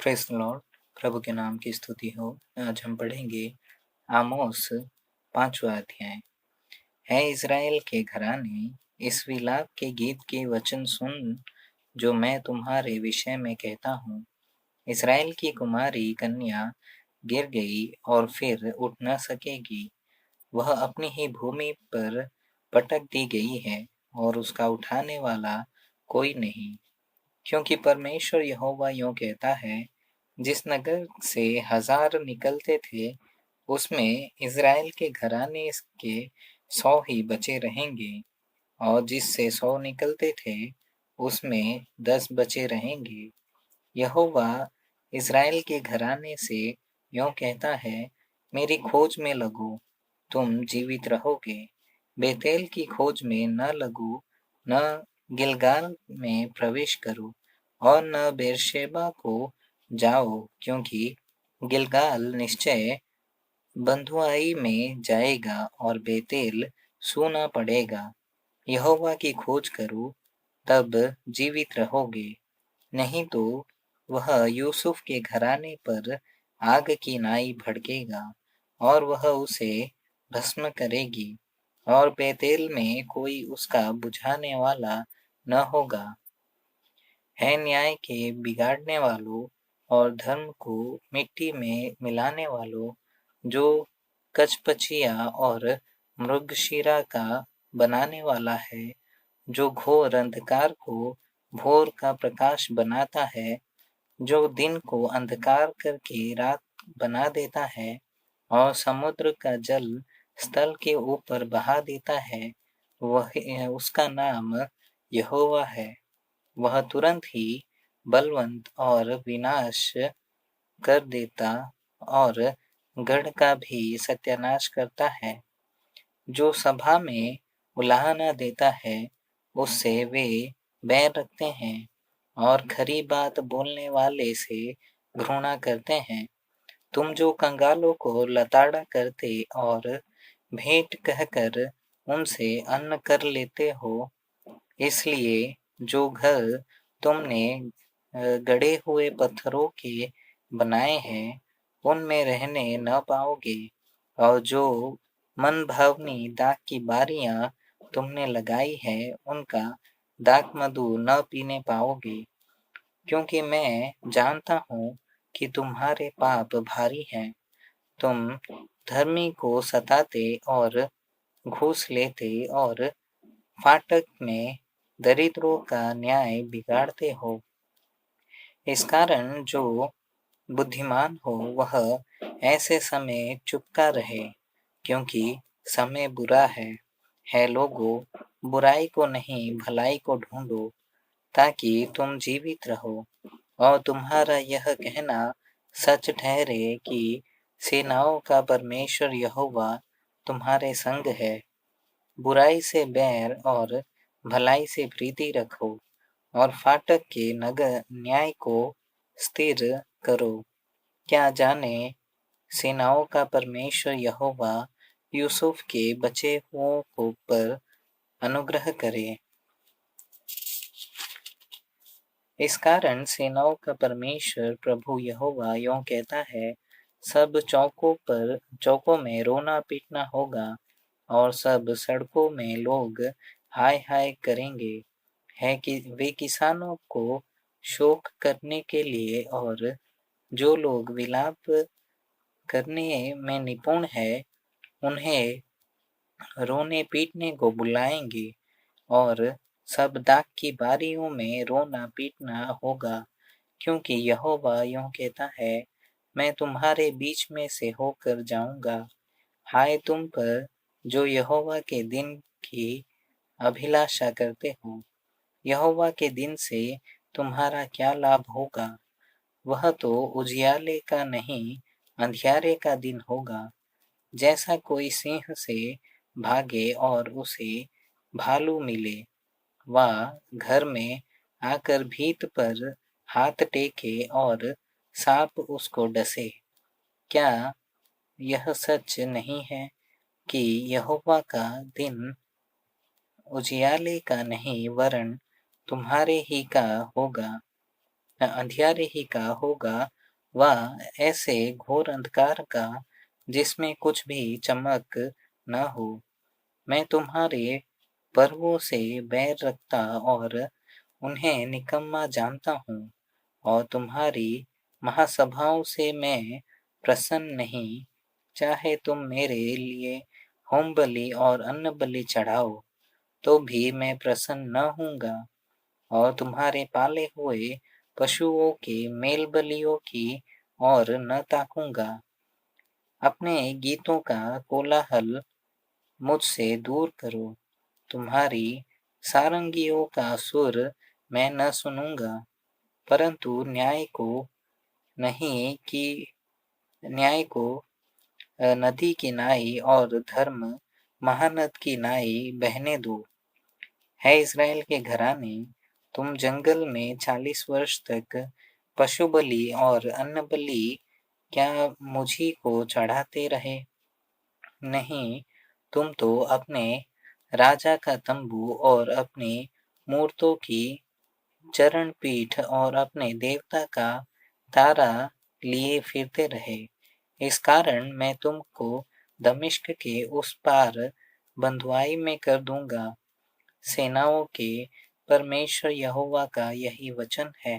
Praise the Lord. प्रभु के नाम की स्तुति हो। आज हम पढ़ेंगे आमोस 5वां अध्याय। है इज़राइल के घराने, इस विलाप के गीत के वचन सुन, जो मैं तुम्हारे विषय में कहता हूँ। इज़राइल की कुमारी कन्या गिर गई और फिर उठ न सकेगी। वह अपनी ही भूमि पर पटक दी गई है और उसका उठाने वाला कोई नहीं। क्योंकि परमेश्वर यहोवा यूँ कहता है, जिस नगर से 1000 निकलते थे, उसमें इज़राइल के घराने के 100 ही बचे रहेंगे, और जिससे 100 निकलते थे, उसमें 10 बचे रहेंगे। यहोवा इज़राइल के घराने से यूँ कहता है, मेरी खोज में लगो, तुम जीवित रहोगे। बेतेल की खोज में न लगो, न गिलगाल में प्रवेश करो, और न बेर्शेबा को जाओ, क्योंकि गिलगाल निश्चय बँधुआई में जाएगा और बेतेल सूना पड़ेगा। यहोवा की खोज करो, तब जीवित रहोगे। नहीं तो वह यूसुफ के घराने पर आग की नाई भड़केगा, और वह उसे भस्म करेगी, और बेतेल में कोई उसका बुझाने वाला न होगा। है न्याय के बिगाड़ने वालों और धर्म को मिट्टी में मिलाने वालों, जो कचपचिया और मृगशिरा का बनाने वाला है, जो घोर अंधकार को भोर का प्रकाश बनाता है, जो दिन को अंधकार करके रात बना देता है, और समुद्र का जल स्थल के ऊपर बहा देता है, वह उसका नाम यहोवा है। वह तुरंत ही बलवन्त और विनाश कर देता और गढ़ का भी सत्यानाश करता है। जो सभा में उलाहना देता है, उससे वे बैर रखते हैं, और खरी बात बोलने वाले से घृणा करते हैं। तुम जो कंगालों को लताड़ा करते और भेंट कहकर उनसे अन्न कर लेते हो, इसलिए जो घर तुमने गड़े हुए पत्थरों के बनाए हैं, उनमें रहने न पाओगे, और जो मनभावनी दाख की बारियां तुमने लगाई है, उनका दाख मधु न पीने पाओगे। क्योंकि मैं जानता हूँ कि तुम्हारे पाप भारी हैं। तुम धर्मी को सताते और घूस लेते और फाटक में दरिद्रों का न्याय बिगाड़ते हो। इस कारण जो बुद्धिमान हो, वह ऐसे समय चुपका रहे, क्योंकि समय बुरा है। लोगों, बुराई को नहीं भलाई को ढूंढो, ताकि तुम जीवित रहो, और तुम्हारा यह कहना सच ठहरे कि सेनाओं का परमेश्वर यहोवा तुम्हारे संग है। बुराई से बैर और भलाई से प्रीति रखो, और फाटक के नगर न्याय को स्थिर करो। क्या जाने सेनाओं का परमेश्वर यहोवा यूसुफ के बचे हुओं को पर अनुग्रह करे। इस कारण सेनाओं का परमेश्वर प्रभु यहोवा यूँ कहता है, सब चौकों में रोना पीटना होगा, और सब सड़कों में लोग हाय हाय करेंगे। है कि वे किसानों को शोक करने के लिए, और जो लोग विलाप करने में निपुण है, उन्हें रोने पीटने को बुलाएंगे, और सब दाख की बारियों में रोना पीटना होगा। क्योंकि यहोवा यूँ कहता है, मैं तुम्हारे बीच में से होकर जाऊंगा। हाय तुम पर जो यहोवा के दिन की अभिलाषा करते हो। यहोवा के दिन से तुम्हारा क्या लाभ होगा? वह तो उजियाले का नहीं, अंधियारे का दिन होगा। जैसा कोई सिंह से भागे और उसे भालू मिले, वह घर में आकर भीत पर हाथ टेके और सांप उसको डसे। क्या यह सच नहीं है कि यहोवा का दिन उजियाले का नहीं, वरन तुम्हारे ही का होगा? अंधियारे ही का होगा, वह ऐसे घोर अंधकार का जिसमें कुछ भी चमक न हो। मैं तुम्हारे पर्वों से बैर रखता और उन्हें निकम्मा जानता हूँ, और तुम्हारी महासभाओं से मैं प्रसन्न नहीं। चाहे तुम मेरे लिए होम बलि और अन्न बलि चढ़ाओ, तो भी मैं प्रसन्न न होऊंगा, और तुम्हारे पाले हुए पशुओं के मेल बलियों की ओर न ताकूंगा। अपने गीतों का कोलाहल मुझसे दूर करो, तुम्हारी सारंगियों का सुर मैं न सुनूंगा, परंतु नहीं कि न्याय को नदी की नाई और धर्म महानद की नाई बहने दो। है इज़राइल के घराने, तुम जंगल में 40 वर्ष तक पशु बलि और अन्न बलि क्या मुझी को चढ़ाते रहे? नहीं, तुम तो अपने राजा का तंबू और अपनी मूरतों की चरण पीठ और अपने देवता का तारा लिए फिरते रहे। इस कारण मैं तुमको दमिश्क के उस पार बंधुआई में कर दूंगा। सेनाओं के परमेश्वर यहोवा का यही वचन है।